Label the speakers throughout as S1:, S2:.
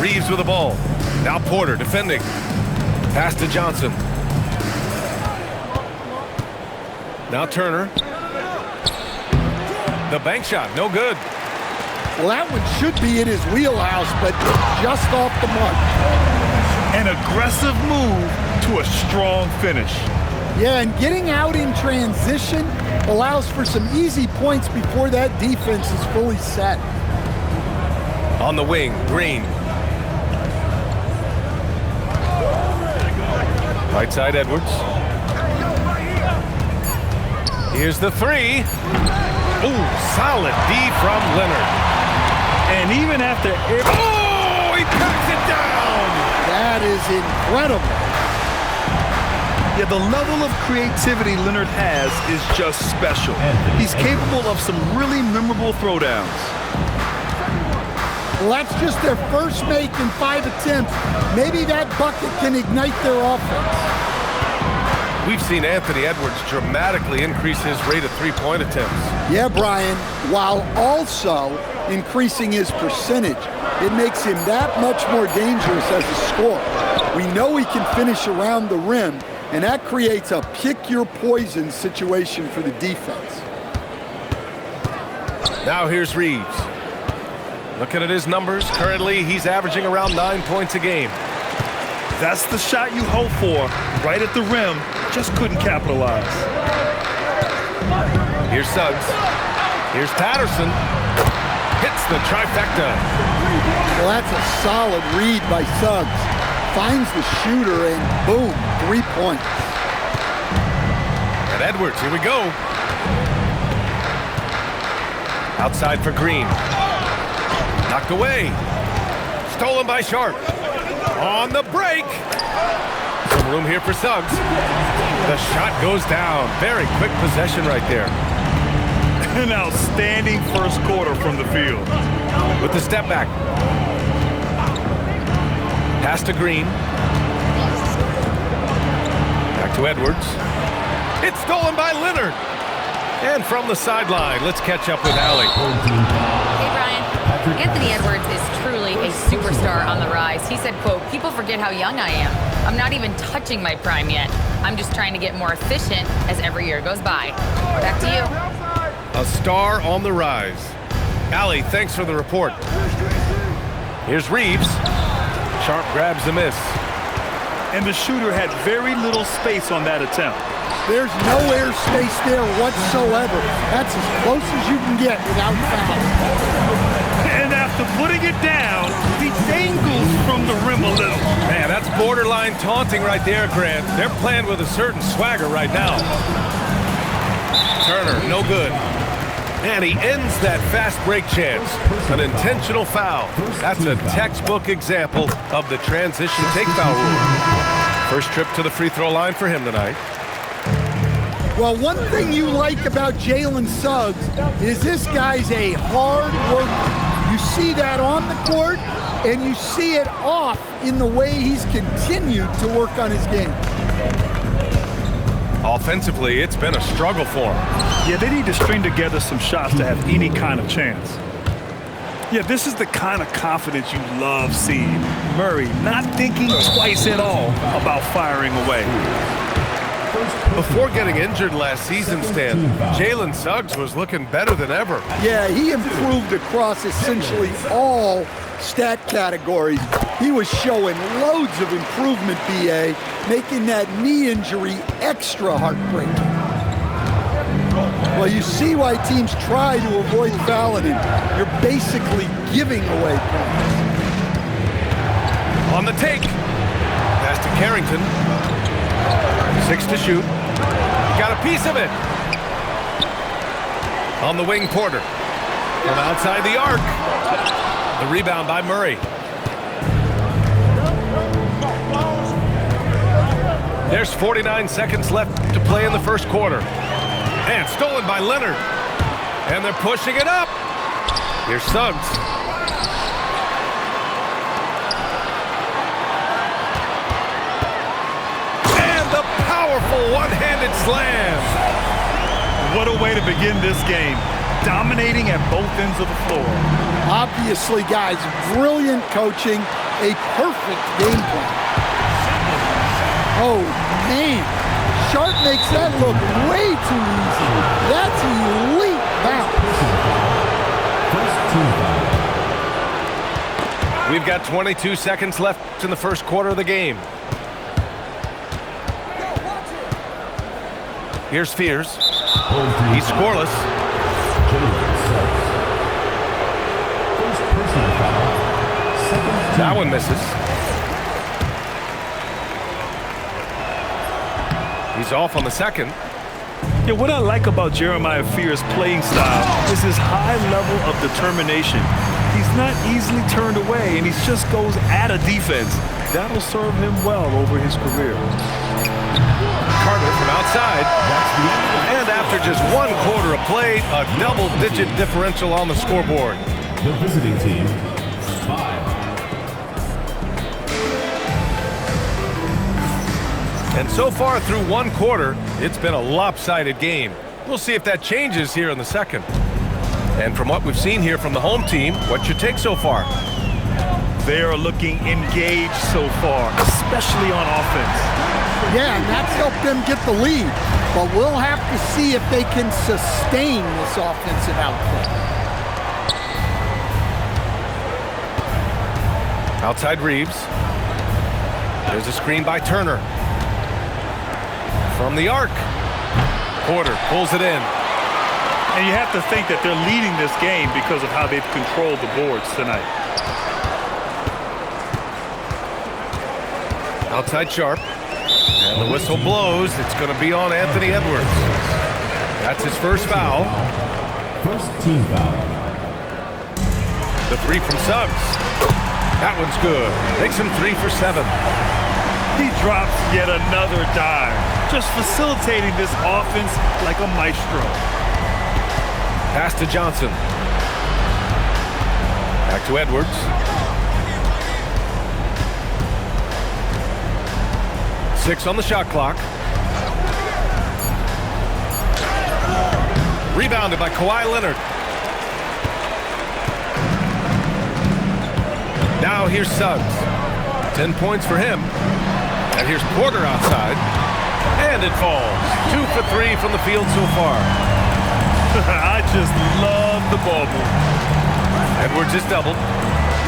S1: Reeves with the ball. Now Porter defending. Pass to Johnson. Now Turner. The bank shot, no good.
S2: Well, that one should be in his wheelhouse, but just off the mark.
S3: An aggressive move to a strong finish.
S2: Yeah, and getting out in transition allows for some easy points before that defense is fully set.
S1: On the wing, Green. Right side, Edwards. Here's the three. Ooh, solid D from Leonard.
S3: And even after...
S1: Oh, he packs it down!
S2: That is incredible.
S3: Yeah, the level of creativity Leonard has is just special. He's capable of some really memorable throwdowns.
S2: Well, that's just their first make in 5 attempts. Maybe that bucket can ignite their offense.
S1: We've seen Anthony Edwards dramatically increase his rate of three-point attempts.
S2: Yeah, Brian, while also increasing his percentage. It makes him that much more dangerous as a scorer. We know he can finish around the rim, and that creates a pick-your-poison situation for the defense.
S1: Now here's Reeves. Looking at his numbers, currently he's averaging around 9 points a game.
S3: That's the shot you hope for, right at the rim. Just couldn't capitalize.
S1: Here's Suggs. Here's Patterson. Hits the trifecta.
S2: Well, that's a solid read by Suggs. Finds the shooter and boom, 3 points.
S1: And Edwards, here we go. Outside for Green. Knocked away. Stolen by Sharp. On the break. Some room here for Suggs. The shot goes down. Very quick possession right there.
S3: An outstanding first quarter from the field.
S1: With the step back. Pass to Green. Back to Edwards. It's stolen by Leonard. And from the sideline, let's catch up with Allie.
S4: Hey, Brian. Anthony Edwards is truly a superstar on the rise. He said, quote, "People forget how young I am. I'm not even touching my prime yet. I'm just trying to get more efficient as every year goes by." Back to you.
S1: A star on the rise. Allie, thanks for the report. Here's Reeves. Sharp grabs the miss.
S3: And the shooter had very little space on that attempt.
S2: There's no air space there whatsoever. That's as close as you can get without foul.
S3: And after putting it down, he dangles from the rim a little.
S1: Man, that's borderline taunting right there, Grant. They're playing with a certain swagger right now. Turner, no good. And he ends that fast break chance. An intentional foul. That's a textbook example of the transition take foul rule. First trip to the free throw line for him tonight.
S2: Well, one thing you like about Jalen Suggs is this guy's a hard worker. You see that on the court, and you see it off in the way he's continued to work on his game.
S1: Offensively, it's been a struggle for him.
S3: Yeah, they need to string together some shots to have any kind of chance. Yeah, this is the kind of confidence you love seeing. Murray not thinking twice at all about firing away.
S1: Before getting injured last season, Stan, Jalen Suggs was looking better than ever.
S2: Yeah, he improved across essentially all stat categories. He was showing loads of improvement, B.A., making that knee injury extra heartbreaking. Well, you see why teams try to avoid fouling him. You're basically giving away points.
S1: On the take. Pass to Carrington. 6 to shoot. Got a piece of it. On the wing, Porter. From outside the arc. The rebound by Murray. There's 49 seconds left to play in the first quarter. And stolen by Leonard. And they're pushing it up. Here's Suggs. And the powerful one-handed slam.
S3: What a way to begin this game. Dominating at both ends of the floor.
S2: Obviously, guys, brilliant coaching. a perfect game plan. Oh, man. Sharp makes that look way too easy. That's elite bounce.
S1: We've got 22 seconds left in the first quarter of the game. Here's Fears. He's scoreless. That one misses. He's off on the second.
S3: Yeah, what I like about Jeremiah Fears' playing style is his high level of determination. He's not easily turned away, and he just goes at a defense. That'll serve him well over his career.
S1: Carter from outside. And after just 1 quarter of play, a double-digit differential on the scoreboard.
S5: The visiting team, 5.
S1: And so far through 1 quarter, it's been a lopsided game. We'll see if that changes here in the second. And from what we've seen here from the home team, what's your take so far?
S3: They are looking engaged so far, especially on offense.
S2: Yeah, and that's helped them get the lead. But we'll have to see if they can sustain this offensive output.
S1: Outside Reeves. There's a screen by Turner. From the arc. Porter pulls it in.
S3: And you have to think that they're leading this game because of how they've controlled the boards tonight.
S1: Outside Sharp. And the whistle blows. It's going to be on Anthony Edwards. That's his first foul.
S5: First team foul.
S1: The three from Suggs. That one's good. Makes him 3 for 7.
S3: He drops yet another dime, just facilitating this offense like a maestro.
S1: Pass to Johnson. Back to Edwards. Six on the shot clock. Rebounded by Kawhi Leonard. Now here's Suggs. 10 points for him. And here's Porter outside. And it falls. 2 for 3 from the field so far.
S3: I just love the ball move.
S1: Edwards is doubled.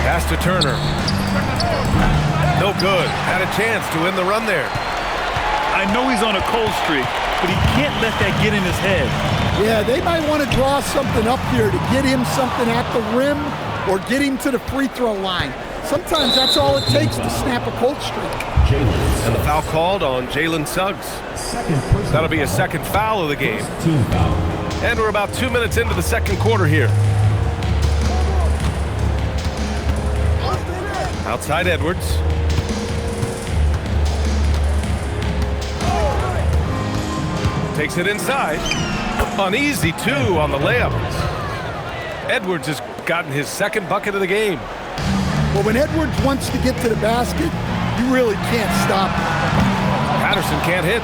S1: Pass to Turner. No good. Had a chance to win the run there.
S3: I know he's on a cold streak, but he can't let that get in his head.
S2: Yeah, they might want to draw something up here to get him something at the rim or get him to the free throw line. Sometimes that's all it takes to snap a cold streak.
S1: And the foul called on Jalen Suggs. That'll be a second foul of the game.
S5: Team foul.
S1: And we're about 2 minutes into the second quarter here. Outside Edwards. Takes it inside. An easy 2 on the layup. Edwards has gotten his second bucket of the game.
S2: Well, when Edwards wants to get to the basket, you really can't stop him.
S1: Patterson can't hit.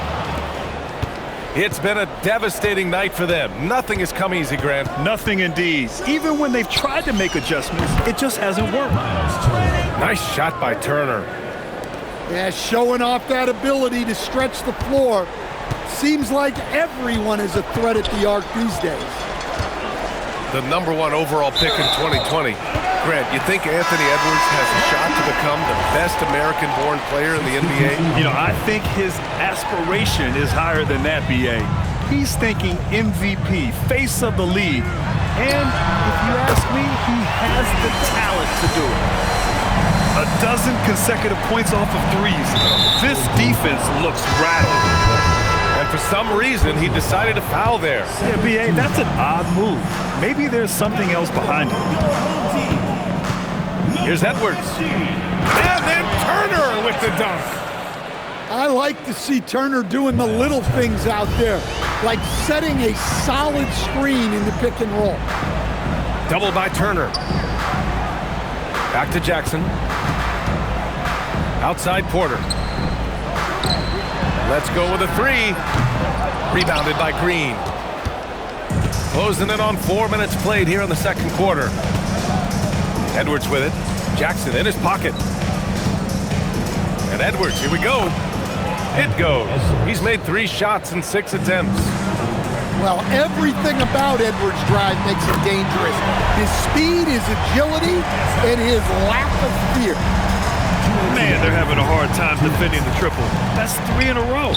S1: It's been a devastating night for them. Nothing has come easy, Grant.
S3: Nothing indeed. Even when they've tried to make adjustments, it just hasn't worked.
S1: Nice shot by Turner.
S2: Yeah, showing off that ability to stretch the floor. Seems like everyone is a threat at the arc these days.
S1: The #1 overall pick in 2020. Grant, you think Anthony Edwards has a shot to become the best American-born player in the NBA?
S3: You know, I think his aspiration is higher than that, B.A. He's thinking MVP, face of the league. And if you ask me, he has the talent to do it. A dozen consecutive points off of threes. This defense looks rattled.
S1: And for some reason, he decided to foul there.
S3: Yeah, B.A., that's an odd move. Maybe there's something else behind it.
S1: Here's Edwards. And then Turner with the dunk.
S2: I like to see Turner doing the little things out there, like setting a solid screen in the pick and roll.
S1: Double by Turner. Back to Jackson. Outside Porter. Let's go with a 3. Rebounded by Green. Closing in on 4 minutes played here in the second quarter. Edwards with it. Jackson in his pocket. And Edwards, here we go. It goes. He's made 3 shots in 6 attempts.
S2: Well, everything about Edwards' drive makes him dangerous. His speed, his agility, and his lack of fear.
S3: Man, they're having a hard time defending the triple. That's 3 in a row.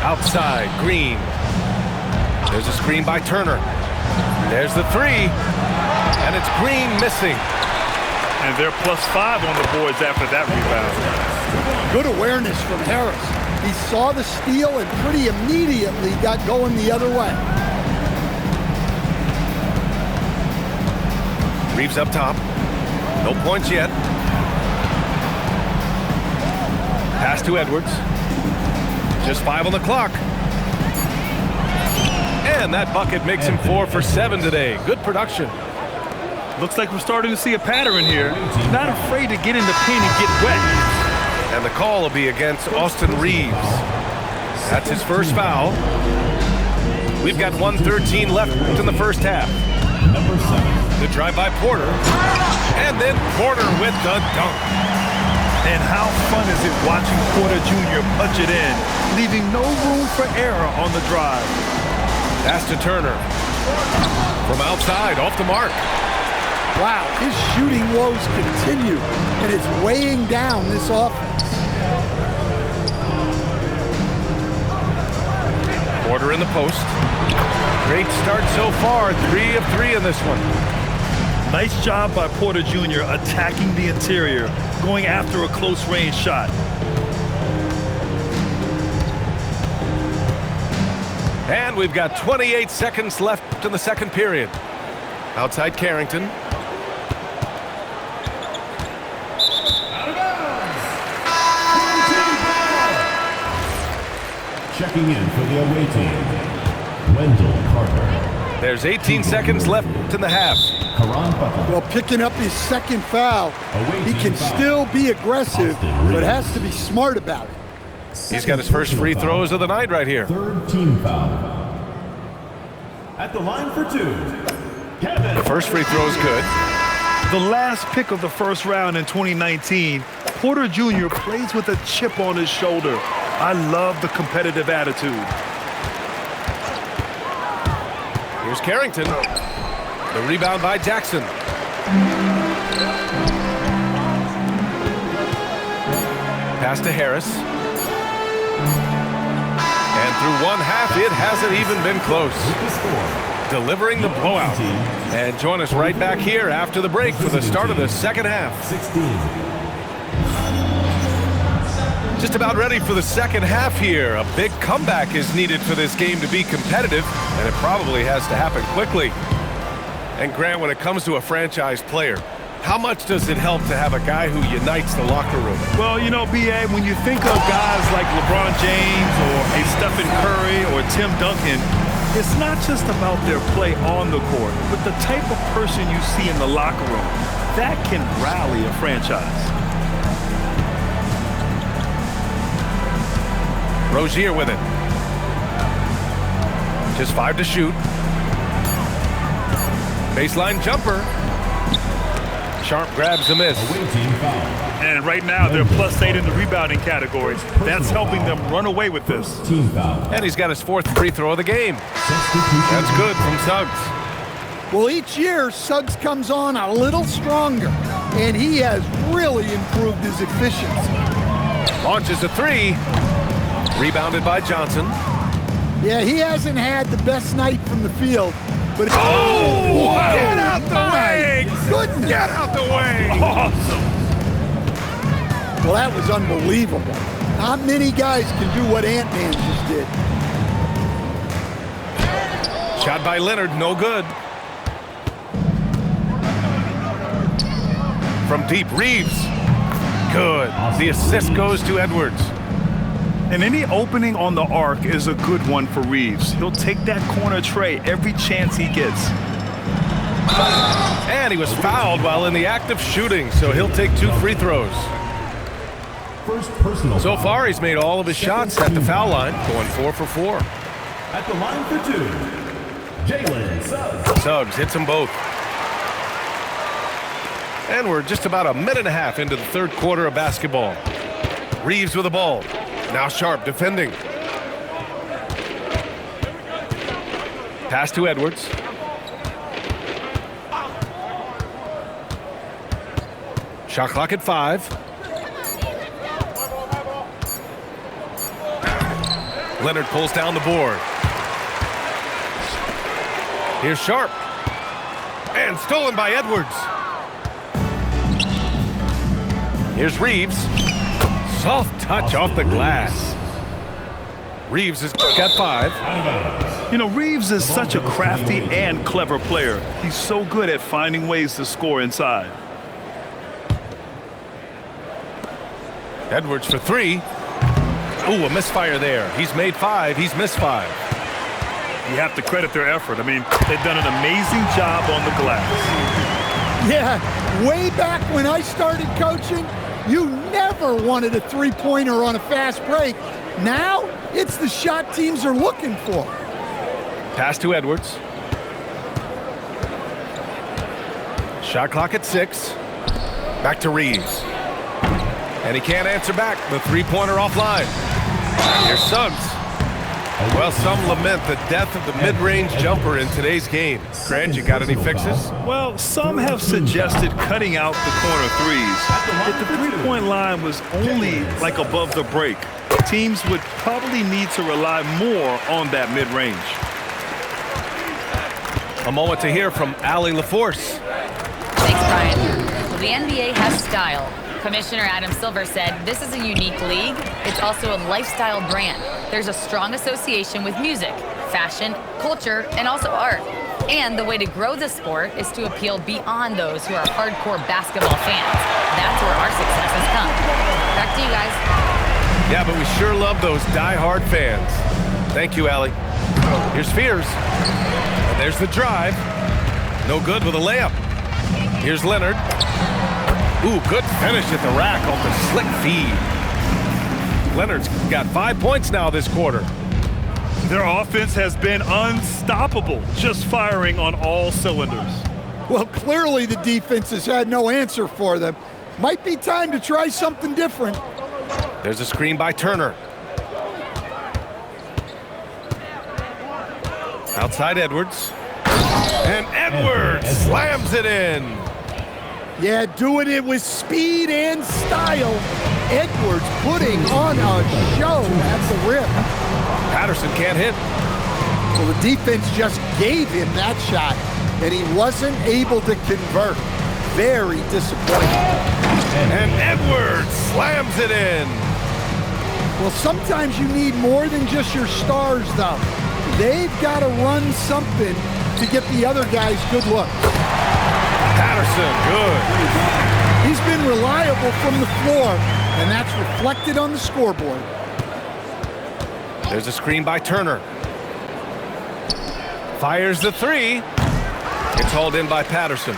S1: Outside, Green. There's a screen by Turner. There's the 3. And it's Green missing.
S3: And they're +5 on the boards after that rebound.
S2: Good awareness from Harris. He saw the steal and pretty immediately got going the other way.
S1: Reeves up top. No points yet. Pass to Edwards. Just 5 on the clock. And that bucket makes him 4 for 7 today. Good production.
S3: Looks like we're starting to see a pattern here. Not afraid to get in the paint and get wet.
S1: And the call will be against Austin Reeves. That's his first foul. We've got 1:13 left in the first half.
S5: Number 7.
S1: The drive by Porter. And then Porter with the dunk.
S3: And how fun is it watching Porter Jr. punch it in, leaving no room for error on the drive.
S1: Pass to Turner. From outside, off the mark.
S2: Wow, his shooting woes continue, and it's weighing down this offense.
S1: Porter in the post. Great start so far, 3 of 3 in this one.
S3: Nice job by Porter Jr. attacking the interior, going after a close-range shot.
S1: And we've got 28 seconds left in the second period. Outside Carrington.
S5: Checking in for the away team, Wendell Carter.
S1: There's 18 seconds left in the half.
S5: Karan Butler.
S2: Well, picking up his second foul, he can still be aggressive, but has to be smart about it.
S1: He's got his first free throws of the night right here.
S5: 3rd team foul. At the line for 2, Kevin.
S1: The first free throw is good.
S3: The last pick of the first round in 2019, Porter Jr. plays with a chip on his shoulder. I love the competitive attitude.
S1: Here's Carrington. The rebound by Jackson. Pass to Harris. And through one half, it hasn't even been close. Delivering the blowout. And join us right back here after the break for the start of the second half.
S5: 16.
S1: Just about ready for the second half here. A big comeback is needed for this game to be competitive, and it probably has to happen quickly. And Grant, when it comes to a franchise player, how much does it help to have a guy who unites the locker room?
S3: Well, you know, B.A., when you think of guys like LeBron James or a Stephen Curry or Tim Duncan, it's not just about their play on the court, but the type of person you see in the locker room. That can rally a franchise.
S1: Rozier with it. Just 5 to shoot. Baseline jumper. Sharp grabs a miss.
S5: Away team foul.
S3: And right now, they're +8 in the rebounding category. That's helping them run away with this.
S5: Team foul.
S1: And he's got his 4th free throw of the game. That's good from Suggs.
S2: Well, each year, Suggs comes on a little stronger, and he has really improved his efficiency.
S1: Launches a 3. Rebounded by Johnson.
S2: Yeah, he hasn't had the best night from the field, but it's...
S1: Oh! Wow. Get out the way!
S2: Goodness!
S1: Get out the way!
S3: Awesome.
S2: Well, that was unbelievable. Not many guys can do what Ant-Man just did.
S1: Shot by Leonard, no good. From deep, Reeves. Good. The assist goes to Edwards.
S3: And any opening on the arc is a good one for Reeves. He'll take that corner tray every chance he gets.
S1: And he was fouled while in the act of shooting, so he'll take 2 free throws.
S5: First personal
S1: So
S5: foul.
S1: far, he's made all of his shots at the foul line, going 4 for 4.
S5: At the line for 2, Jalen Suggs.
S1: Suggs hits them both. And we're just about a minute and a half into the third quarter of basketball. Reeves with the ball. Now Sharp defending. Pass to Edwards. Shot clock at 5. Leonard pulls down the board. Here's Sharp. And stolen by Edwards. Here's Reeves. Soft touch off the glass. Reeves has got 5.
S3: You know, Reeves is such a crafty and clever player. He's so good at finding ways to score inside.
S1: Edwards for 3. Ooh, a misfire there. He's made 5. He's missed 5.
S3: You have to credit their effort. I mean, they've done an amazing job on the glass.
S2: Yeah, way back when I started coaching, you never wanted a three-pointer on a fast break. Now, it's the shot teams are looking for.
S1: Pass to Edwards. Shot clock at 6. Back to Reeves. And he can't answer back. The three-pointer offline. Here's Suggs. Well, some lament the death of the mid-range jumper in today's game. Grant, you got any fixes?
S3: Well, some have suggested cutting out the corner threes. If the three-point line was only like above the break, teams would probably need to rely more on that mid-range.
S1: A moment to hear from Allie LaForce.
S4: Thanks, Brian. Well, the NBA has style. Commissioner Adam Silver said, this is a unique league. It's also a lifestyle brand. There's a strong association with music, fashion, culture, and also art. And the way to grow the sport is to appeal beyond those who are hardcore basketball fans. That's where our success has come. Back to you guys.
S1: Yeah, but we sure love those die-hard fans. Thank you, Allie. Here's Fears. And there's the drive. No good with a layup. Here's Leonard. Ooh, good finish at the rack off the slick feed. Leonard's got 5 points now this quarter.
S3: Their offense has been unstoppable, just firing on all cylinders.
S2: Well, clearly the defense has had no answer for them. Might be time to try something different.
S1: There's a screen by Turner. Outside Edwards. And Edwards slams it in.
S2: Yeah, doing it with speed and style. Edwards putting on a show at the rim.
S1: Patterson can't hit.
S2: Well, the defense just gave him that shot, and he wasn't able to convert. Very disappointing.
S1: And Edwards slams it in.
S2: Well, sometimes you need more than just your stars, though. They've got to run something to get the other guys good looks.
S1: Patterson, good.
S2: He's been reliable from the floor, and that's reflected on the scoreboard.
S1: There's a screen by Turner. Fires the 3. It's hauled in by Patterson.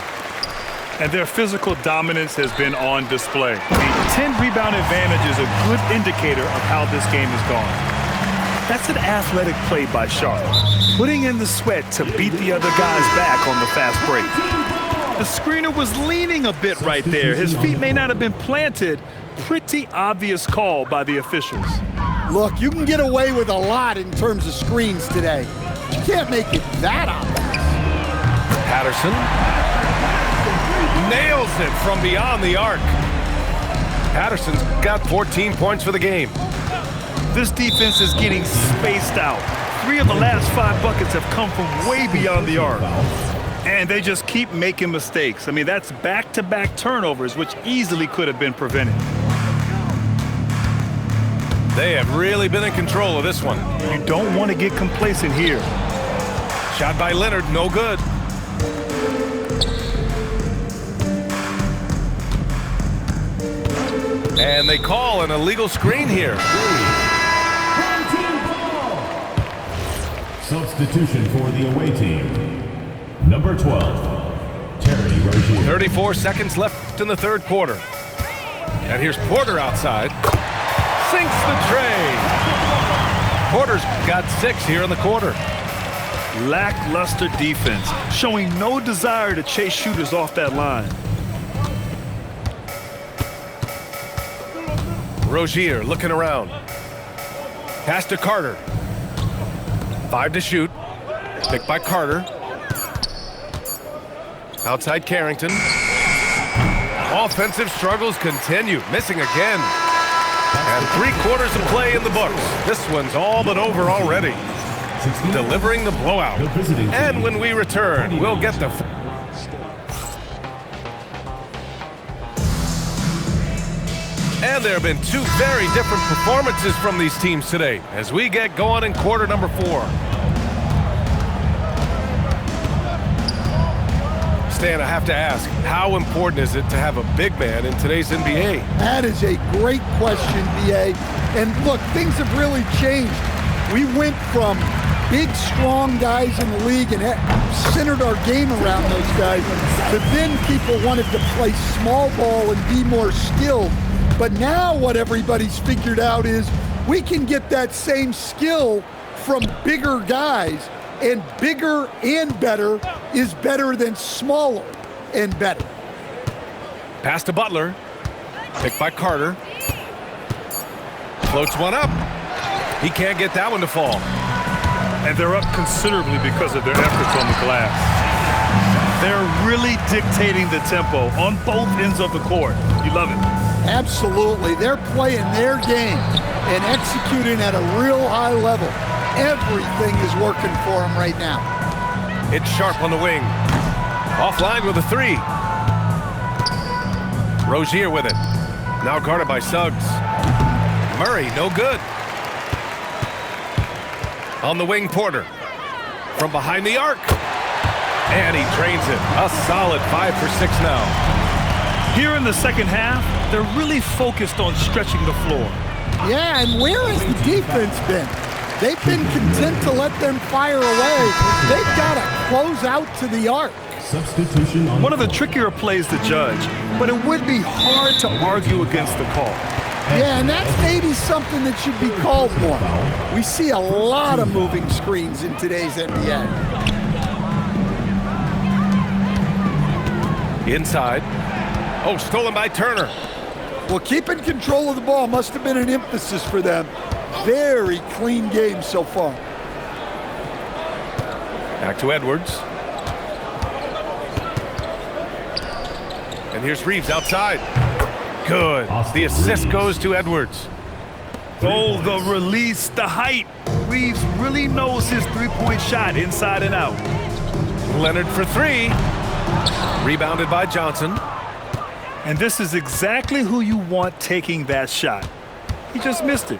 S3: And their physical dominance has been on display. The 10-rebound advantage is a good indicator of how this game has gone. That's an athletic play by Sharp, putting in the sweat to beat the other guys back on the fast break. The screener was leaning a bit right there. His feet may not have been planted. Pretty obvious call by the officials.
S2: Look, you can get away with a lot in terms of screens today. You can't make it that obvious.
S1: Patterson nails it from beyond the arc. Patterson's got 14 points for the game.
S3: This defense is getting spaced out. 3 of the last 5 buckets have come from way beyond the arc. And they just keep making mistakes. I mean, that's back-to-back turnovers, which easily could have been prevented.
S1: They have really been in control of this one.
S3: You don't want to get complacent here.
S1: Shot by Leonard, no good. And they call an illegal screen here.
S5: Substitution for the away team. Number 12, Terry Rozier.
S1: 34 seconds left in the third quarter. And here's Porter outside. Sinks the tray. Porter's got 6 here in the quarter.
S3: Lackluster defense, showing no desire to chase shooters off that line.
S1: Rozier looking around. Pass to Carter. 5 to shoot. Picked by Carter. Outside Carrington. Offensive struggles continue. Missing again. And 3/4 of play in the books. This one's all but over already. Delivering the blowout. And when we return, we'll get the... And there have been two very different performances from these teams today as we get going in quarter number 4. Stan, I have to ask, how important is it to have a big man in today's NBA?
S2: That is a great question, B.A. And look, things have really changed. We went from big, strong guys in the league and centered our game around those guys, but then people wanted to play small ball and be more skilled. But now what everybody's figured out is we can get that same skill from bigger guys, and bigger and better is better than smaller and better.
S1: Pass to Butler. Picked by Carter. Floats one up. He can't get that one to fall.
S3: And they're up considerably because of their efforts on the glass. They're really dictating the tempo on both ends of the court. You love it.
S2: Absolutely. They're playing their game and executing at a real high level. Everything is working for them right now.
S1: It's Sharp on the wing. Offline with a 3. Rozier with it. Now guarded by Suggs. Murray, no good. On the wing, Porter. From behind the arc. And he drains it. A solid 5 for 6 now.
S3: Here in the second half, they're really focused on stretching the floor.
S2: Yeah, and where has the defense been? They've been content to let them fire away. They've got to close out to the arc.
S5: Substitution on
S3: one of the trickier plays to judge, but it would be hard to argue against the call.
S2: Yeah, and that's maybe something that should be called more. We see a lot of moving screens in today's NBA.
S1: Inside. Oh, stolen by Turner.
S2: Well, keeping control of the ball must have been an emphasis for them. Very clean game so far.
S1: Back to Edwards. And here's Reeves outside. Good. The assist goes to Edwards.
S3: Oh, the release, the height. Reeves really knows his three-point shot inside and out.
S1: Leonard for 3. Rebounded by Johnson.
S3: And this is exactly who you want taking that shot. He just missed it.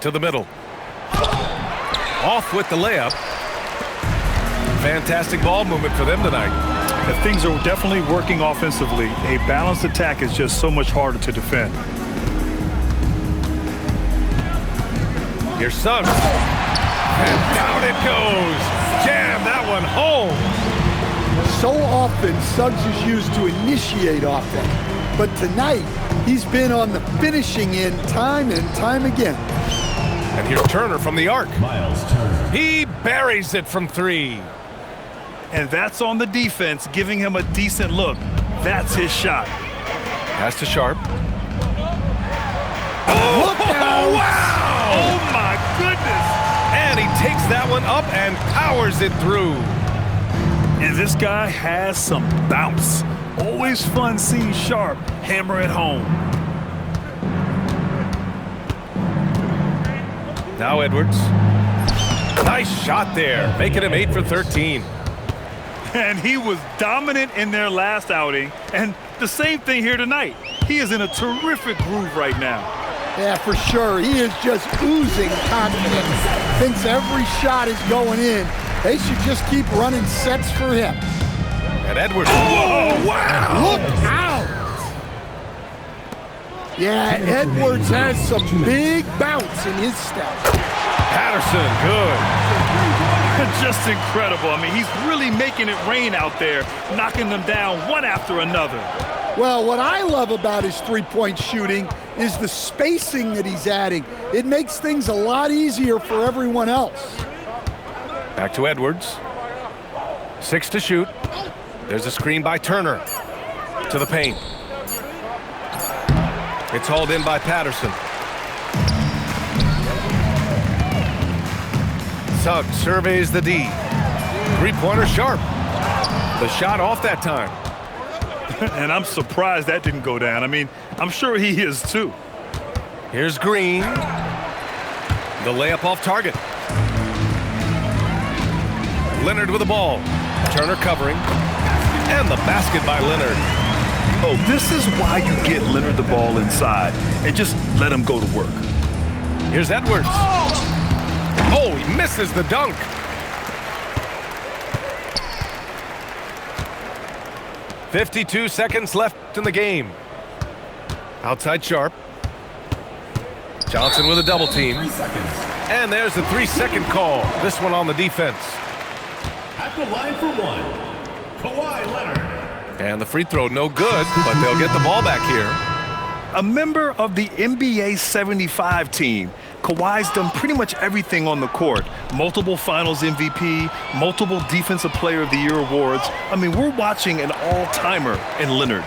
S1: To the middle. Off with the layup. Fantastic ball movement for them tonight.
S3: And things are definitely working offensively. A balanced attack is just so much harder to defend.
S1: Here's Suggs. And down it goes. Jam that one home.
S2: So often, Suggs is used to initiate offense. But tonight, he's been on the finishing end time and time again.
S1: And here's Turner from the arc.
S5: Miles Turner.
S1: He buries it from 3.
S3: And that's on the defense, giving him a decent look. That's his shot.
S1: Pass to Sharp.
S2: Oh, look out!
S1: Wow!
S3: Oh, my goodness!
S1: And he takes that one up and powers it through.
S3: And this guy has some bounce. Always fun seeing Sharp hammer it home.
S1: Now Edwards. Nice shot there, making him 8 for 13.
S3: And he was dominant in their last outing. And the same thing here tonight. He is in a terrific groove right now.
S2: Yeah, for sure. He is just oozing confidence. Thinks every shot is going in. They should just keep running sets for him.
S1: And Edwards. Whoa, wow!
S2: Look out! Yeah, Edwards has some big bounce in his step.
S1: Patterson, good.
S3: Just incredible. I mean, he's really making it rain out there, knocking them down one after another.
S2: Well, what I love about his three-point shooting is the spacing that he's adding. It makes things a lot easier for everyone else.
S1: Back to Edwards. 6 to shoot. There's a screen by Turner. To the paint. It's hauled in by Patterson. Suggs surveys the D. Three-pointer Sharp. The shot off that time.
S3: And I'm surprised that didn't go down. I mean, I'm sure he is too.
S1: Here's Green. The layup off target. Leonard with the ball. Turner covering. And the basket by Leonard.
S3: Oh, this is why you get Leonard the ball inside and just let him go to work.
S1: Here's Edwards. Oh, he misses the dunk. "52 seconds left in the game. Outside Sharp. Johnson with a double team. And there's the 3-second call. This one on the defense.
S5: At the line for one, Kawhi Leonard.
S1: And the free throw no good, but they'll get the ball back here.
S3: A member of the NBA 75 team, Kawhi's done pretty much everything on the court. Multiple Finals MVP, multiple Defensive Player of the Year awards. I mean, we're watching an all-timer in Leonard.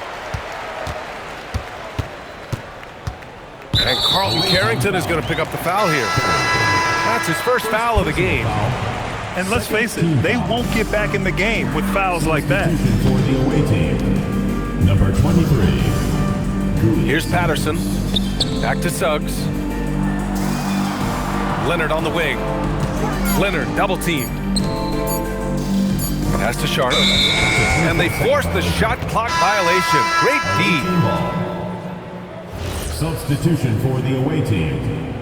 S1: And Carlton Carrington is going to pick up the foul here. That's his first foul of the game.
S3: And let's face it, they won't get back in the game with fouls like that.
S5: For the away team, number 23.
S1: Here's Patterson. Back to Suggs. Leonard on the wing. Leonard double team. Pass to Sharp. And they force the shot clock violation. Great D.
S5: Substitution for the away team.